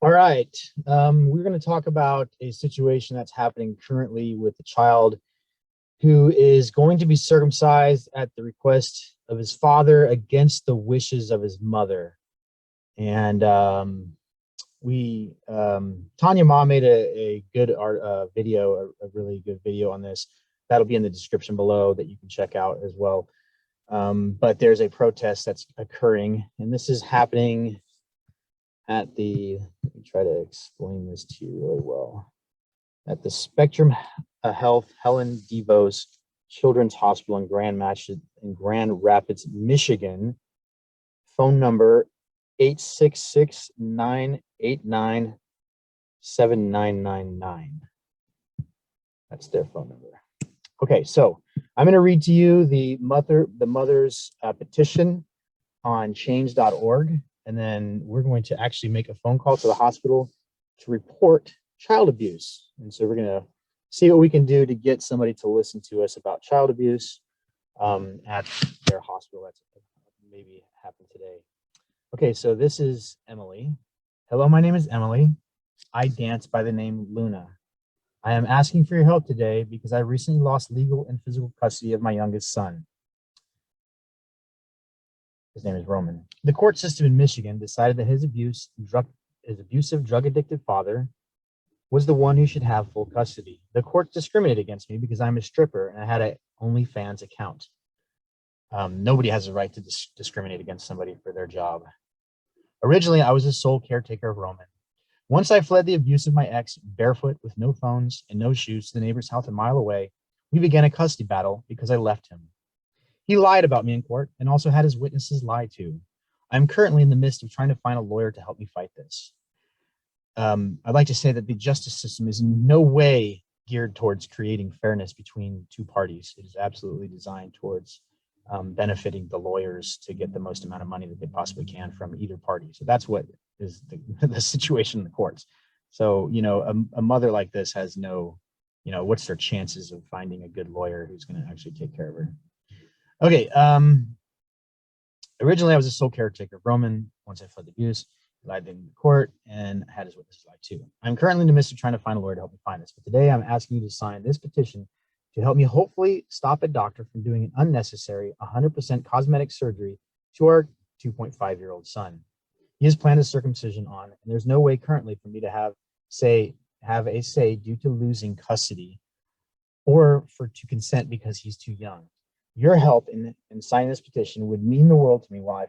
All right. We're going to talk about a situation that's happening currently with a child who is going to be circumcised at the request of his father against the wishes of his mother. And Tanya Ma made a good video, a really good video on this. That'll be in the description below that you can check out as well. But there's a protest that's occurring, and this is happening at the, let me try to explain this to you really well, at the Spectrum Health Helen Devos Children's Hospital in Grand Rapids, Michigan. Phone number 866-989-7999. That's their phone number. Okay, so I'm going to read to you the mother's petition on change.org, and then we're going to actually make a phone call to the hospital to report child abuse. And so we're going to see what we can do to get somebody to listen to us about child abuse at their hospital. That's maybe happened today. Okay, so this is Emily. Hello, my name is Emily. I dance by the name Luna. I am asking for your help today because I recently lost legal and physical custody of my youngest son. His name is Roman. The court system in Michigan decided that his abusive, drug-addicted father was the one who should have full custody. The court discriminated against me because I'm a stripper and I had an OnlyFans account. Nobody has a right to discriminate against somebody for their job. Originally, I was the sole caretaker of Roman. Once I fled the abuse of my ex, barefoot with no phones and no shoes, to the neighbor's house a mile away, we began a custody battle because I left him. He lied about me in court and also had his witnesses lie too. I'm currently in the midst of trying to find a lawyer to help me fight this. I'd like to say that the justice system is in no way geared towards creating fairness between two parties. It is absolutely designed towards benefiting the lawyers to get the most amount of money that they possibly can from either party. So that's what is the situation in the courts. So, you know, a mother like this has no, you know, what's their chances of finding a good lawyer who's going to actually take care of her? Okay. Originally, I was a sole caretaker of Roman. Once I fled the abuse, lied in court and had his witnesses lie too. I'm currently in the midst of trying to find a lawyer to help me find this. But today, I'm asking you to sign this petition to help me hopefully stop a doctor from doing an unnecessary 100% cosmetic surgery to our 2.5-year-old son. He has planned a circumcision on, and there's no way currently for me to have a say due to losing custody or to consent because he's too young. Your help in signing this petition would mean the world to me while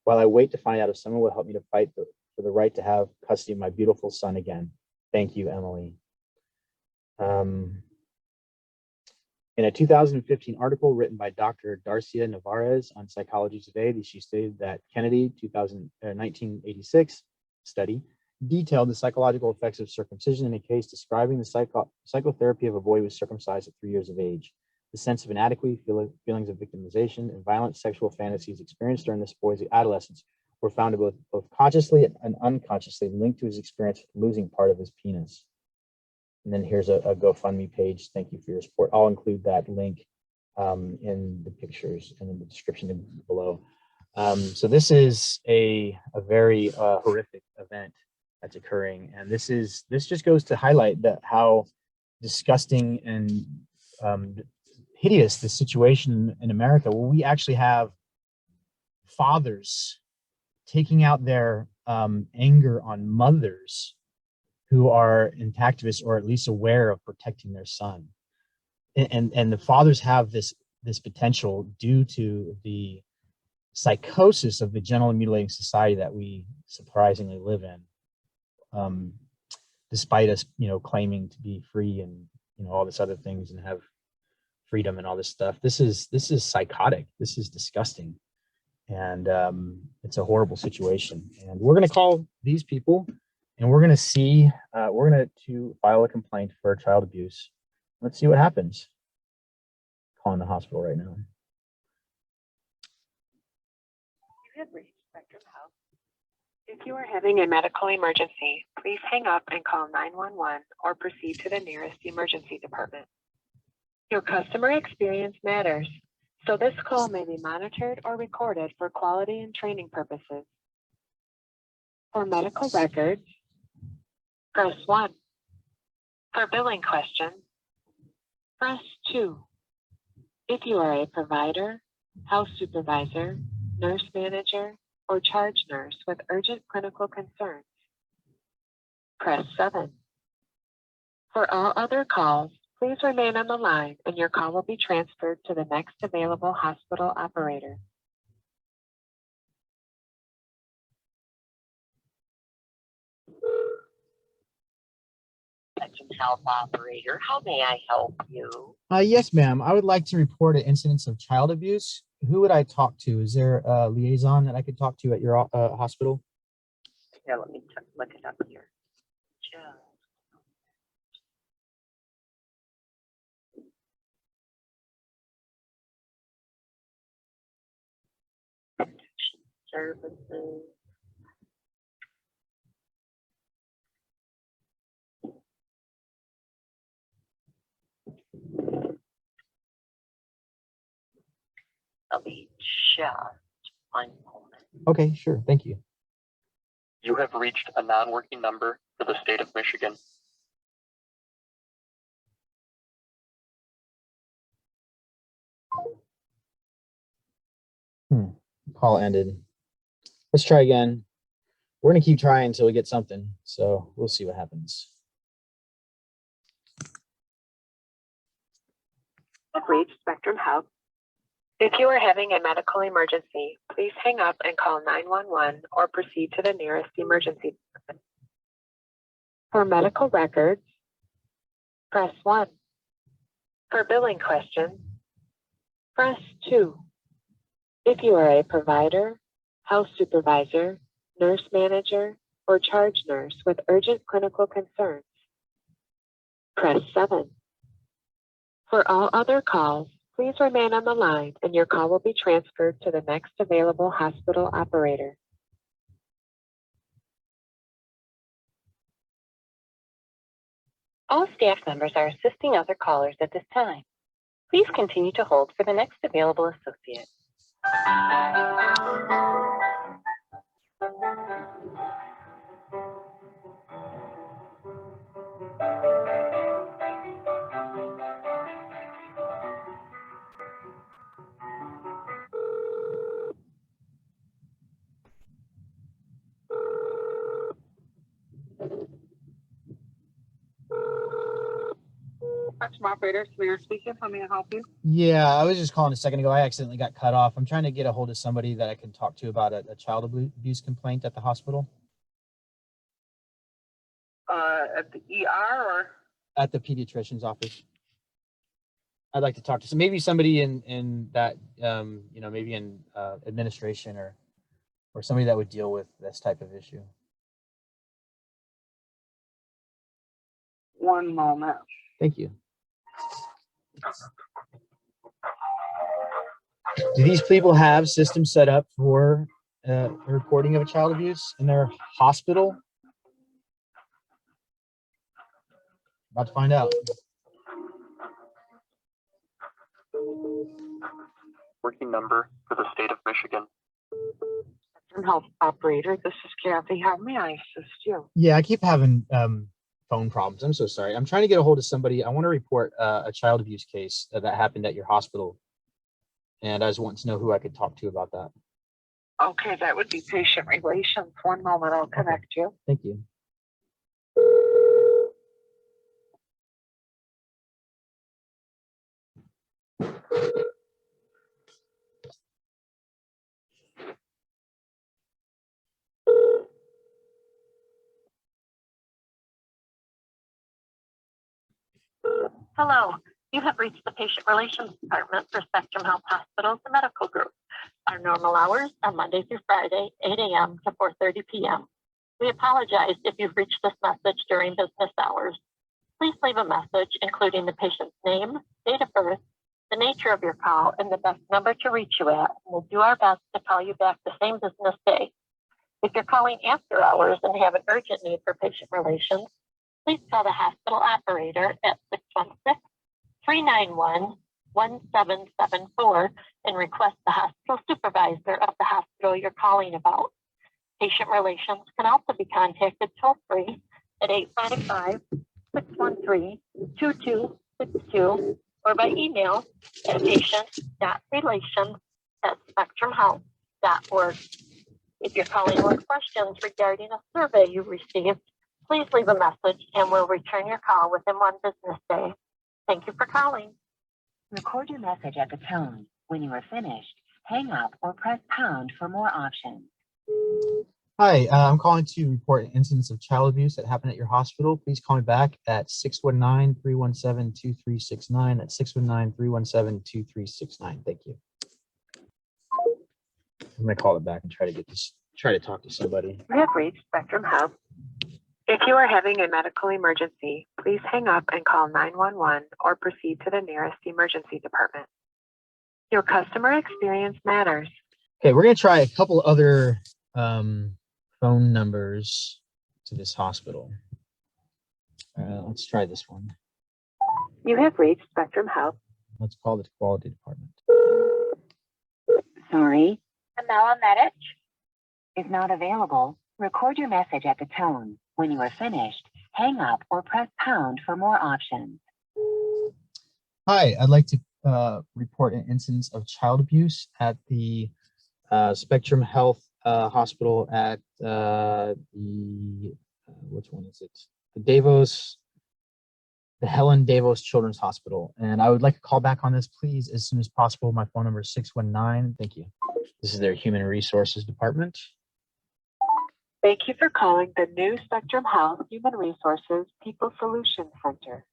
I wait to find out if someone will help me to fight for the right to have custody of my beautiful son again. Thank you, Emily. In a 2015 article written by Dr. Darcia Navarez on Psychology Today, she stated that Kennedy 1986 study detailed the psychological effects of circumcision in a case describing the psychotherapy of a boy who was circumcised at 3 years of age. The sense of inadequacy, feelings of victimization, and violent sexual fantasies experienced during this boy's adolescence were found to both consciously and unconsciously linked to his experience with losing part of his penis. And then here's a GoFundMe page. Thank you for your support. I'll include that link in the pictures and in the description below. So this is a very horrific event that's occurring, and this just goes to highlight how disgusting and hideous the situation in America, where we actually have fathers taking out their anger on mothers who are intactivists or at least aware of protecting their son. And the fathers have this potential due to the psychosis of the genital mutilating society that we surprisingly live in, despite us, you know, claiming to be free and, you know, all this other things and have freedom and all this stuff. This is psychotic. This is disgusting. And it's a horrible situation. And we're going to call these people and we're going to see, we're going to file a complaint for child abuse. Let's see what happens. Calling the hospital right now. You have reached Spectrum Health. If you are having a medical emergency, please hang up and call 911 or proceed to the nearest emergency department. Your customer experience matters, so this call may be monitored or recorded for quality and training purposes. For medical records, press 1. For billing questions, press 2. If you are a provider, house supervisor, nurse manager, or charge nurse with urgent clinical concerns, press 7. For all other calls, please remain on the line and your call will be transferred to the next available hospital operator. Spectrum Health operator, how may I help you? Yes, ma'am. I would like to report an incidence of child abuse. Who would I talk to? Is there a liaison that I could talk to at your hospital? Here, let me look it up here. Services. Let me just 1 moment. Okay, sure. Thank you. You have reached a non-working number for the state of Michigan. Call ended. Let's try again. We're going to keep trying until we get something. So we'll see what happens. You've reached Spectrum Health. If you are having a medical emergency, please hang up and call 911 or proceed to the nearest emergency department. For medical records, press 1. For billing questions, press 2. If you are a provider, house supervisor, nurse manager, or charge nurse with urgent clinical concerns, press 7. For all other calls, please remain on the line and your call will be transferred to the next available hospital operator. All staff members are assisting other callers at this time. Please continue to hold for the next available associate. Spectrum operator, Samira speaking. How may I help you? Yeah, I was just calling a second ago. I accidentally got cut off. I'm trying to get a hold of somebody that I can talk to about a child abuse complaint at the hospital. At the ER or? At the pediatrician's office. I'd like to talk to maybe somebody in that, maybe in administration or somebody that would deal with this type of issue. 1 moment. Thank you. Do these people have systems set up for reporting of a child abuse in their hospital? About to find out. Working number for the state of Michigan. Spectrum Health operator, this is Kathy. How may I assist you? Yeah, I keep having phone problems. I'm so sorry. I'm trying to get a hold of somebody. I want to report a child abuse case that happened at your hospital. And I just want to know who I could talk to about that. Okay, that would be patient relations. 1 moment, I'll connect you. Thank you. Hello, you have reached the Patient Relations Department for Spectrum Health Hospitals and Medical Group. Our normal hours are Monday through Friday, 8 a.m. to 4:30 p.m. We apologize if you've reached this message during business hours. Please leave a message including the patient's name, date of birth, the nature of your call, and the best number to reach you at. We'll do our best to call you back the same business day. If you're calling after hours and have an urgent need for patient relations, please call the hospital operator at 616-391-1774 and request the hospital supervisor of the hospital you're calling about. Patient relations can also be contacted toll-free at 855-613-2262 or by email at patient.relations@spectrumhealth.org. If you're calling with questions regarding a survey you received, please leave a message and we'll return your call within 1 business day. Thank you for calling. Record your message at the tone. When you are finished, hang up or press pound for more options. Hi, I'm calling to report an incident of child abuse that happened at your hospital. Please call me back at 619-317-2369. That's 619-317-2369. Thank you. I'm gonna call it back and try to talk to somebody. You have reached Spectrum Health. If you are having a medical emergency, please hang up and call 911 or proceed to the nearest emergency department. Your customer experience matters. Okay, we're gonna try a couple other phone numbers to this hospital. Let's try this one. You have reached Spectrum Health. Let's call the quality department. Sorry, Emilee Avink is not available. Record your message at the tone. When you are finished, hang up or press pound for more options. Hi, I'd like to report an incidence of child abuse at the Spectrum Health hospital at which one is it? The Helen Devos Children's Hospital. And I would like to call back on this, please, as soon as possible. My phone number is 619. Thank you. This is their Human Resources Department. Thank you for calling the new Spectrum Health Human Resources People Solutions Center.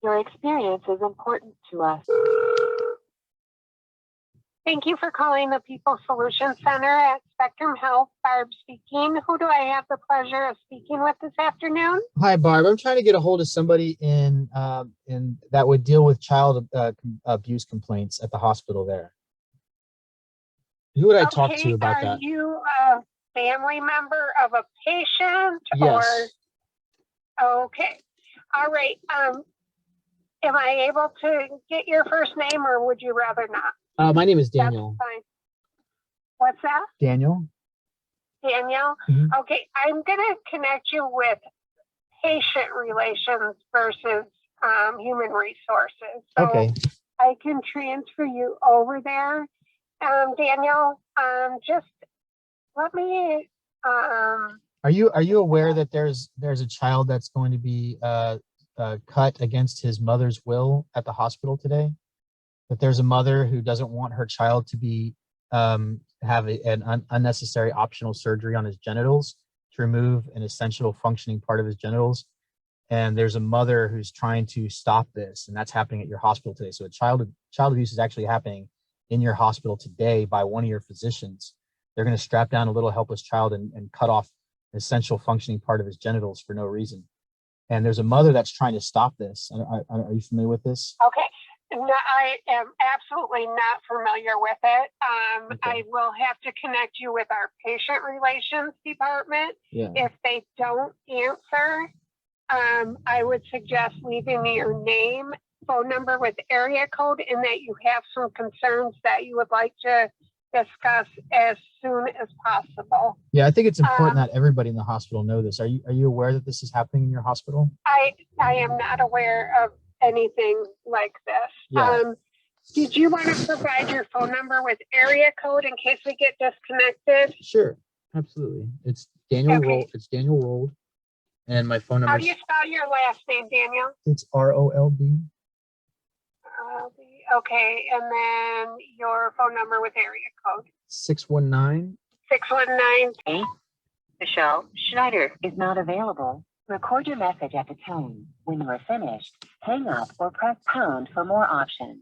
Your experience is important to us. Thank you for calling the People Solutions Center at Spectrum Health. Barb speaking. Who do I have the pleasure of speaking with this afternoon? Hi, Barb. I'm trying to get a hold of somebody in that would deal with child abuse complaints at the hospital there. Who would I talk to about that? Are you a family member of a patient? Yes. Or okay. All right. Am I able to get your first name, or would you rather not? My name is Daniel. That's fine. What's that? Daniel. Daniel? Mhm. Okay, I'm going to connect you with patient relations versus human resources. So Okay. I can transfer you over there. Daniel, just let me. Are you aware that there's a child that's going to be cut against his mother's will at the hospital today? That there's a mother who doesn't want her child to be have an unnecessary optional surgery on his genitals to remove an essential functioning part of his genitals, and there's a mother who's trying to stop this, and that's happening at your hospital today. So child abuse is actually happening in your hospital today by one of your physicians. They're going to strap down a little helpless child and cut off an essential functioning part of his genitals for no reason. And there's a mother that's trying to stop this. Are you familiar with this? Okay. No, I am absolutely not familiar with it. Okay. I will have to connect you with our patient relations department. Yeah. If they don't answer, I would suggest leaving me your name, phone number with area code, and that you have some concerns that you would like to discuss as soon as possible. Yeah, I think it's important that everybody in the hospital know this. Are you aware that this is happening in your hospital? I am not aware of anything like this. Yeah. Did you want to provide your phone number with area code in case we get disconnected? Sure, absolutely. It's Daniel Okay. Rold. It's Daniel Rold, and my phone number How do you spell your last name, Daniel? it's ROLD. Okay, and then your phone number with area code. 619. 619. Michelle Schneider is not available. Record your message at the tone. When you are finished, hang up or press pound for more options.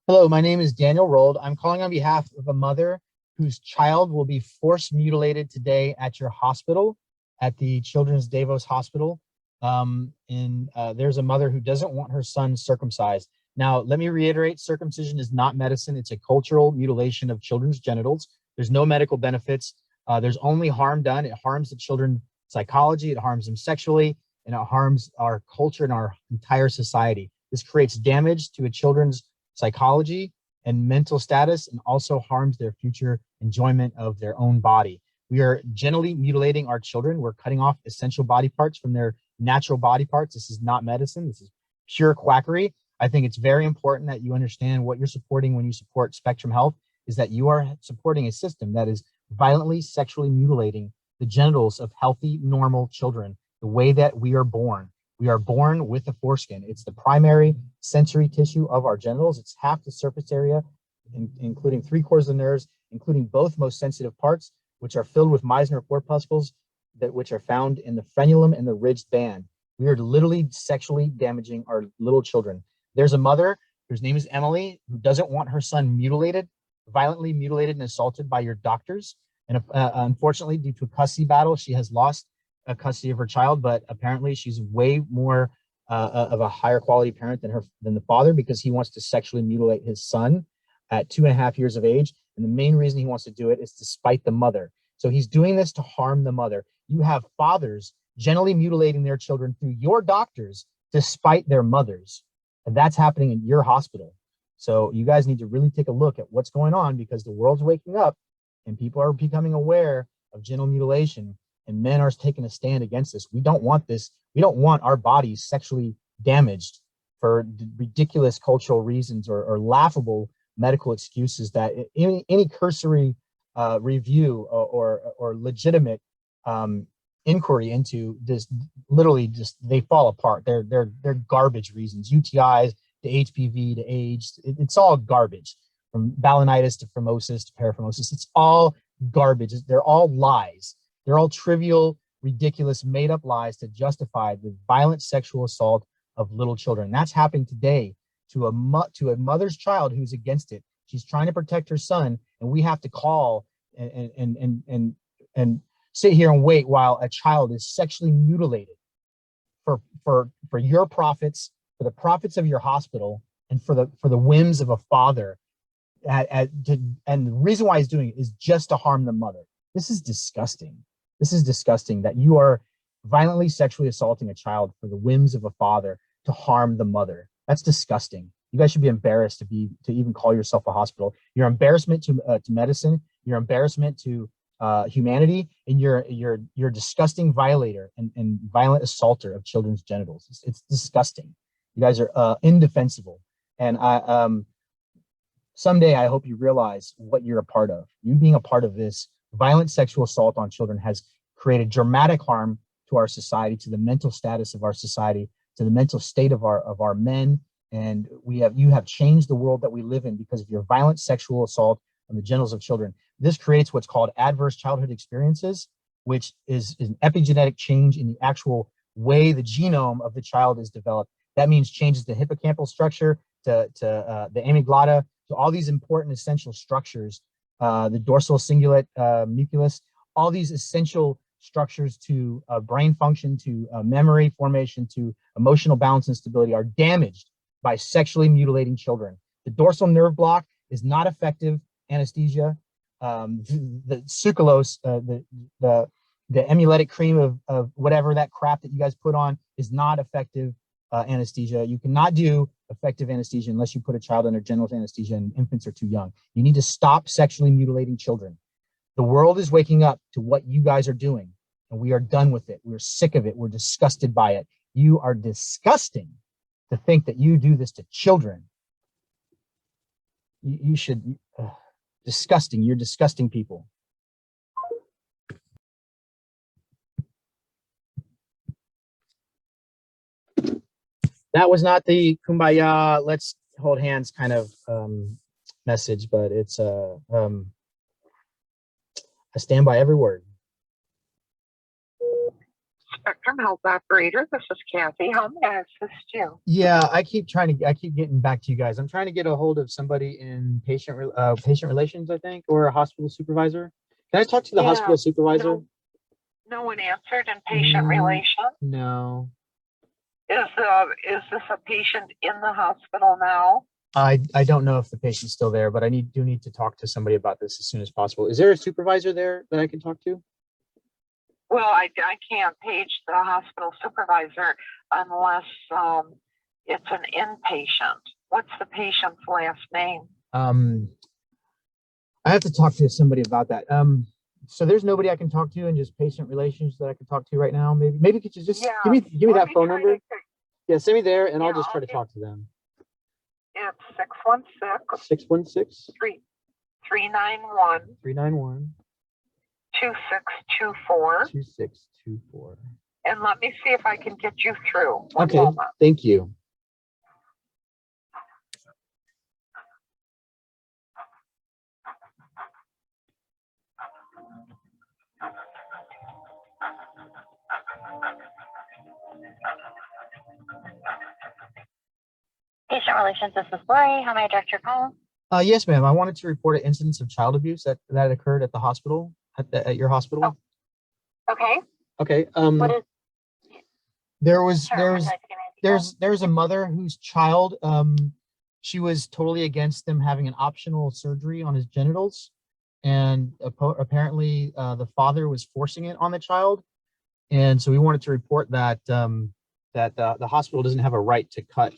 Hello, my name is Daniel Rold. I'm calling on behalf of a mother whose child will be force mutilated today at your hospital, at the Children's Devos Hospital. There's a mother who doesn't want her son circumcised. Now, let me reiterate, circumcision is not medicine. It's a cultural mutilation of children's genitals. There's no medical benefits. There's only harm done. It harms the children's psychology, it harms them sexually, and it harms our culture and our entire society. This creates damage to a children's psychology and mental status, and also harms their future enjoyment of their own body. We are genitally mutilating our children. We're cutting off essential body parts from their natural body parts. This is not medicine. This is pure quackery. I think it's very important that you understand what you're supporting when you support Spectrum Health, is that you are supporting a system that is violently sexually mutilating the genitals of healthy, normal children, the way that we are born. We are born with a foreskin. It's the primary sensory tissue of our genitals. It's half the surface area, including 3/4 of the nerves, including both most sensitive parts, which are filled with Meissner corpuscles, which are found in the frenulum and the ridged band. We are literally sexually damaging our little children. There's a mother whose name is Emilee, who doesn't want her son mutilated, violently mutilated and assaulted by your doctors. And unfortunately, due to a custody battle, she has lost custody of her child, but apparently she's way more of a higher quality parent than the father, because he wants to sexually mutilate his son at 2.5 years of age. And the main reason he wants to do it is to spite the mother. So he's doing this to harm the mother. You have fathers genitally mutilating their children through your doctors to spite their mothers. And that's happening in your hospital. So you guys need to really take a look at what's going on, because the world's waking up and people are becoming aware of genital mutilation, and men are taking a stand against this. We don't want this. We don't want our bodies sexually damaged for ridiculous cultural reasons or laughable medical excuses that any cursory review or legitimate inquiry into this, literally just, they fall apart. They're garbage reasons. UTIs to HPV to AIDS, it's all garbage. From balanitis to phimosis to paraphimosis, it's all garbage. They're all lies. They're all trivial, ridiculous, made-up lies to justify the violent sexual assault of little children. That's happening today to a mother's child who's against it. She's trying to protect her son, and we have to call and sit here and wait while a child is sexually mutilated for your profits, for the profits of your hospital, and for the whims of a father. And the reason why he's doing it is just to harm the mother. This is disgusting. This is disgusting that you are violently sexually assaulting a child for the whims of a father to harm the mother. That's disgusting. You guys should be embarrassed to even call yourself a hospital. You're embarrassment to medicine. You're embarrassment to humanity, and you're a disgusting violator and violent assaulter of children's genitals. It's disgusting. You guys are indefensible. And someday I hope you realize what you're a part of. You being a part of this violent sexual assault on children has created dramatic harm to our society, to the mental status of our society, to the mental state of our men. And you have changed the world that we live in because of your violent sexual assault on the genitals of children. This creates what's called adverse childhood experiences, which is an epigenetic change in the actual way the genome of the child is developed. That means changes the hippocampal structure to the amygdala, to all these important essential structures, the dorsal cingulate nucleus, all these essential structures to brain function, to memory formation, to emotional balance and stability are damaged by sexually mutilating children. The dorsal nerve block is not effective anesthesia. The sucralose, the emuletic cream of whatever that crap that you guys put on is not effective anesthesia. You cannot do effective anesthesia unless you put a child under general anesthesia and infants are too young. You need to stop sexually mutilating children. The world is waking up to what you guys are doing, and we are done with it. We're sick of it. We're disgusted by it. You are disgusting to think that you do this to children. You should, disgusting. You're disgusting people. That was not the kumbaya, let's hold hands kind of message, but it's I stand by every word. Spectrum Health Operator, this is Kathy. How may I assist you? Yeah, I keep getting back to you guys. I'm trying to get a hold of somebody in patient relations, I think, or a hospital supervisor. Can I talk to the hospital supervisor? No one answered in patient relations. No. Is this a patient in the hospital now? I don't know if the patient's still there, but I do need to talk to somebody about this as soon as possible. Is there a supervisor there that I can talk to? Well, I can't page the hospital supervisor unless it's an inpatient. What's the patient's last name? I have to talk to somebody about that. So there's nobody I can talk to in just patient relations that I can talk to right now. Maybe could you just Yeah. give me Let that me phone try number? to- Yeah, send me there, and I'll Yeah, just try to okay. talk to them. It's 616 616 391 391 2624. 2624. And let me see if I can get you through. One Okay, moment. thank you. Patient relations, this is Lori. How may I direct your call? Yes, ma'am. I wanted to report an incidence of child abuse that occurred at the hospital, at your hospital. Okay. Okay. What is? There was Sure. there would was you like to give me the details? there's a mother whose child she was totally against them having an optional surgery on his genitals, and apparently the father was forcing it on the child, and so we wanted to report that the hospital doesn't have a right to cut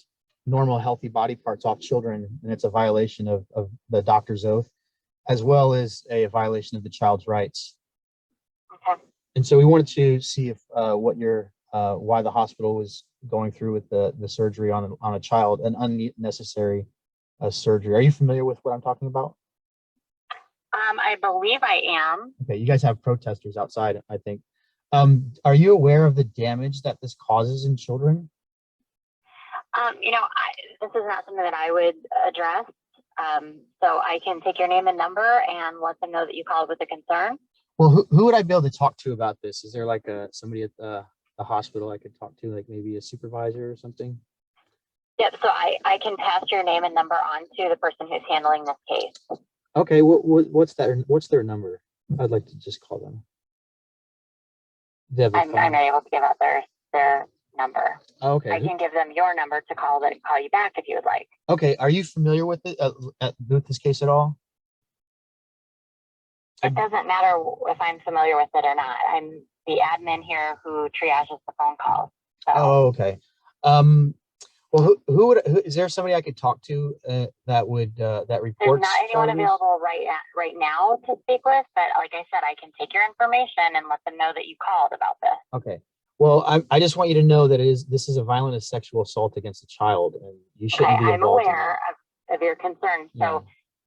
normal healthy body parts off children, and it's a violation of the doctor's oath, as well as a violation of the child's rights. Okay. And so we wanted to see if why the hospital was going through with the surgery on a child, an unnecessary surgery. Are you familiar with what I'm talking about? I believe I am. Okay, you guys have protesters outside, I think. Are you aware of the damage that this causes in children? This is not something that I would address. So I can take your name and number and let them know that you called with a concern. Well, who would I be able to talk to about this? Is there like somebody at the hospital I could talk to, like maybe a supervisor or something? Yep. So I can pass your name and number on to the person who's handling this case. Okay. What's their number? I'd like to just call them. I'm not able to give out their number. Oh, okay. I can give them your number to call you back if you would like. Okay. Are you familiar with it with this case at all? It doesn't matter if I'm familiar with it or not. I'm the admin here who triages the phone calls. So. Oh, okay. Well, is there somebody I could talk to that reports? There's not anyone charges? available right now to speak with, but like I said, I can take your information and let them know that you called about this. Okay. Well, I just want you to know that this is a violent sexual assault against a child, and you shouldn't be I'm involved aware of your concern. So,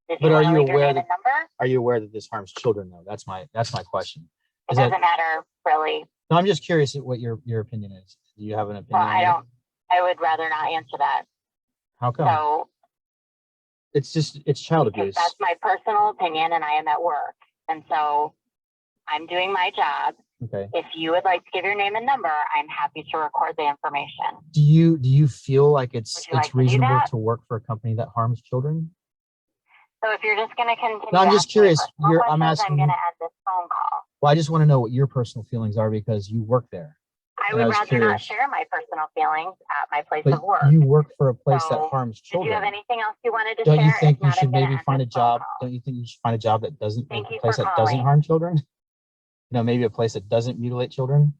if but you are want to you leave your aware name that and number? Are you aware that this harms children, though? That's my question. It doesn't matter, really. No, I'm just curious what your opinion is. Do you have an opinion? Well, I would rather not answer that. How come? So it's child abuse. That's my personal opinion, and I am at work, and so I'm doing my job. Okay. If you would like to give your name and number, I'm happy to record the information. Do you feel like it's reasonable to to work for a company that harms children? So if you're just going to continue, no, I'm just curious. I'm asking. I'm going to end this phone call. Well, I just want to know what your personal feelings are because you work there. I would rather not share my personal feelings at my place of work. You work for a place that harms children. Did you have anything else you wanted to share? Don't you think you should maybe find a job? Don't you think you should find a job that doesn't, a place that doesn't harm children? Maybe a place that doesn't mutilate children.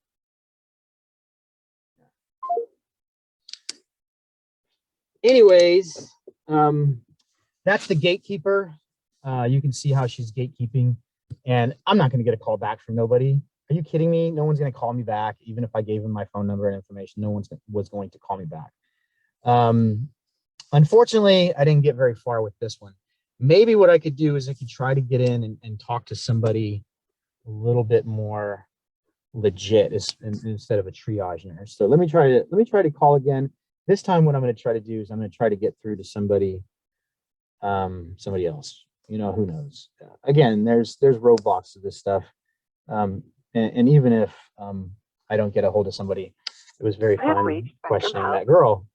Anyways, that's the gatekeeper. You can see how she's gatekeeping, and I'm not going to get a call back from nobody. Are you kidding me? No one's going to call me back, even if I gave them my phone number and information. No one was going to call me back. Unfortunately, I didn't get very far with this one. Maybe what I could do is I could try to get in and talk to somebody a little bit more legit instead of a triage nurse. So let me try to call again. This time, what I'm going to try to do is I'm going to try to get through to somebody else. Who knows? Again, there's roadblocks to this stuff. And even if I don't get a hold of somebody, it was very fun questioning that girl.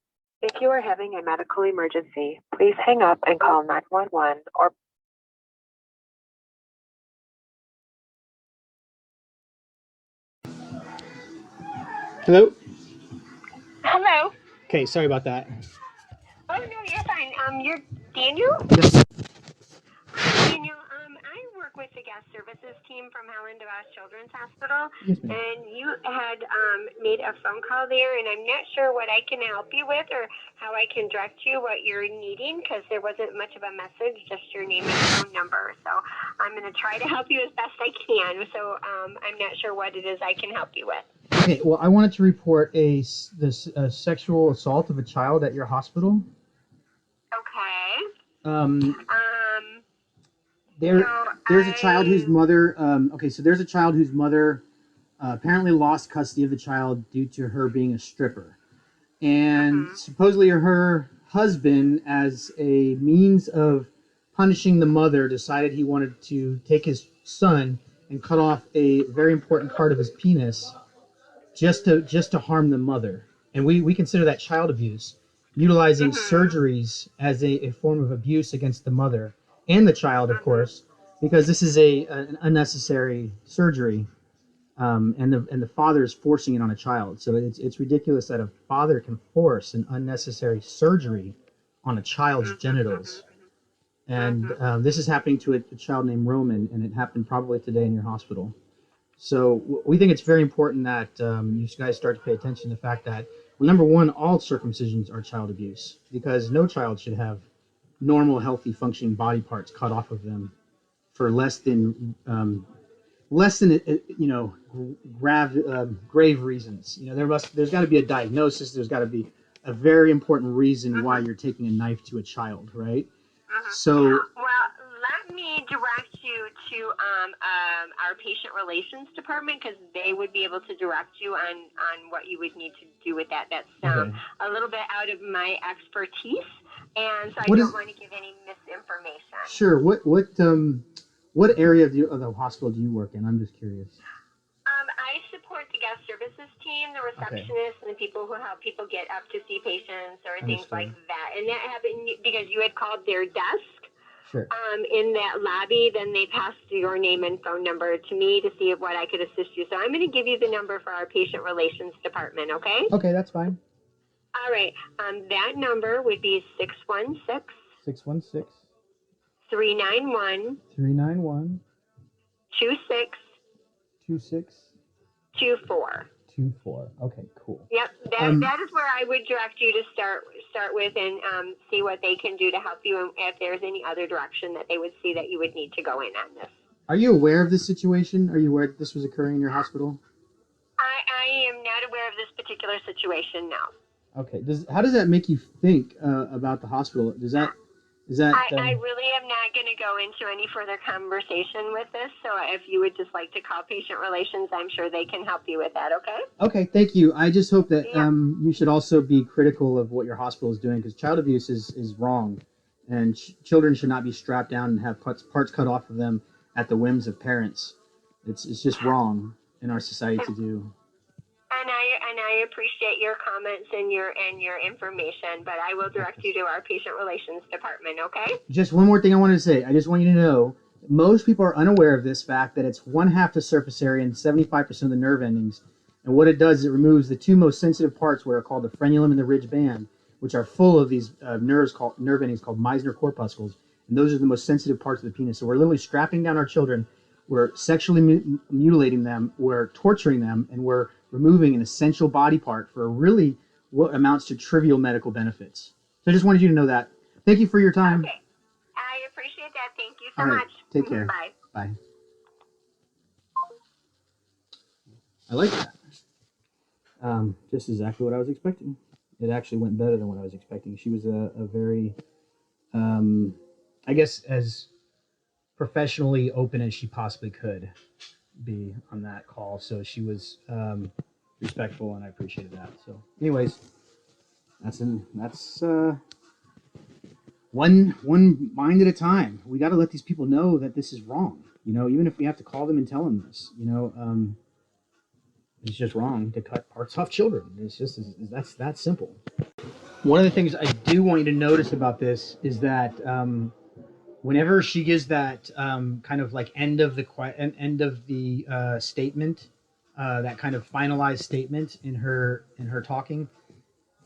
If you are having a medical emergency, please hang up and call 911 or Hello? Hello. Okay, sorry about that. Oh, no, you're fine. You're Daniel? Yes. Daniel, I work with the guest services team team from Helen Devos Children's Hospital, Yes, ma'am. and you had made a phone call there, and I'm not sure what I can help you with or how I can direct you what you're needing because there wasn't much of a message, just your name and phone number. So I'm going to try to help you as best I can. So I'm not sure what it is I can help you with. Okay, well, I wanted to report a sexual assault of a child at your hospital. Okay. There's a child whose mother. So there's a child whose mother apparently lost custody of the child due to her being a stripper, and supposedly her husband, as a means of punishing the mother, decided he wanted to take his son and cut off a very important part of his penis just to harm the mother. And we consider that child abuse, utilizing surgeries as a form of abuse against the mother and the child, of course, because this is an unnecessary surgery, and the father is forcing it on a child. So it's ridiculous that a father can force an unnecessary surgery on a child's genitals. And this is happening to a child named Roman, and it happened probably today in your hospital. So we think it's very important that you guys start to pay attention to the fact that, well, number one, all circumcisions are child abuse, because no child should have normal, healthy, functioning body parts cut off of them for less than grave reasons. There's got to be a diagnosis. There's got to be a very important reason why you're taking a knife to a child, right? So. Let me direct you to our patient relations department because they would be able to direct you on what you would need to do with that. That's a little bit out of my expertise, and so I don't want to give any misinformation. Sure. What area of the hospital do you work in? I'm just curious. I support the guest services team, the receptionists, and the people who help people get up to see patients or things like that. And that happened because you had called their desk. Sure. In that lobby, then they passed your name and phone number to me to see what I could assist you. So I'm going to give you the number for our patient relations department, okay? Okay, that's fine. All right. That number would be 616 616 391 391 2624. 24. Okay, cool. Yep, that is where I would direct you to start with and see what they can do to help you, and if there's any other direction that they would see that you would need to go in on this. Are you aware of this situation? Are you aware that this was occurring in your hospital? I am not aware of this particular situation now. Okay. How does that make you think about the hospital? I really am not going to go into any further conversation with this. So if you would just like to call patient relations, I'm sure they can help you with that. Okay. Okay. Thank you. I just hope that you should also be critical of what your hospital is doing, because child abuse is wrong, and children should not be strapped down and have parts cut off of them at the whims of parents. It's just wrong in our society to do. And I appreciate your comments and your information, but I will direct you to our patient relations department, okay? Just one more thing I wanted to say. I just want you to know, most people are unaware of this fact that it's 1/2 the surface area and 75% of the nerve endings. And what it does is it removes the two most sensitive parts, what are called the frenulum and the ridge band, which are full of these nerve endings called Meissner corpuscles. And those are the most sensitive parts of the penis. So we're literally strapping down our children. We're sexually mutilating them. We're torturing them. And we're removing an essential body part for really what amounts to trivial medical benefits. So I just wanted you to know that. Thank you for your time. Okay. I appreciate that. Thank you so All right. much. Take care. Bye. Bye. I like that. Just exactly what I was expecting. It actually went better than what I was expecting. She was a very, I guess, as professionally open as she possibly could be on that call. So she was respectful, and I appreciated that. So anyways, that's one mind at a time. We got to let these people know that this is wrong. Even if we have to call them and tell them this, it's just wrong to cut parts off children. It's just that's that simple. One of the things I do want you to notice about this is that whenever she gives that kind of like end of the statement, that kind of finalized statement in her talking,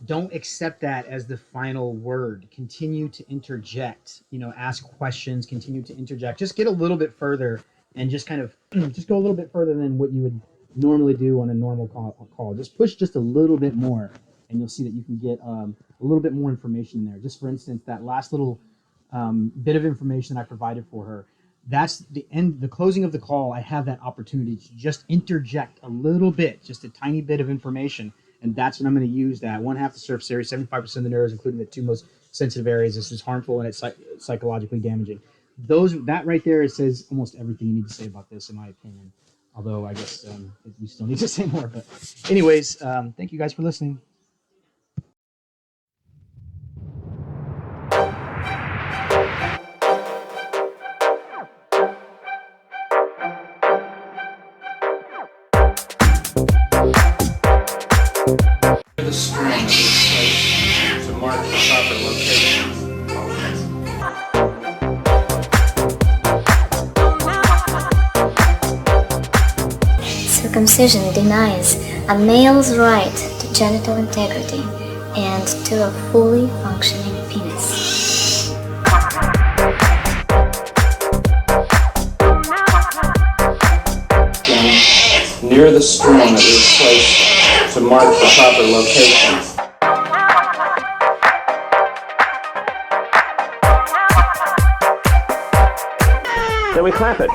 don't accept that as the final word. Continue to interject. Ask questions. Continue to interject. Just get a little bit further and just kind of just go a little bit further than what you would normally do on a normal call. Just push just a little bit more, and you'll see that you can get a little bit more information in there. Just for instance, that last little bit of information that I provided for her, that's the end, the closing of the call. I have that opportunity to just interject a little bit, just a tiny bit of information, and that's when I'm going to use that. 1/2 the surface area, 75% of the nerves, including the 2 most sensitive areas. This is harmful and it's psychologically damaging. That right there, it says almost everything you need to say about this, in my opinion. Although I guess we still need to say more. But anyways, thank you guys for listening. The string of this place to mark the proper location. Circumcision denies a male's right to genital integrity and to a fully functioning penis. Near the string that is placed to mark the proper location. Then we clap it.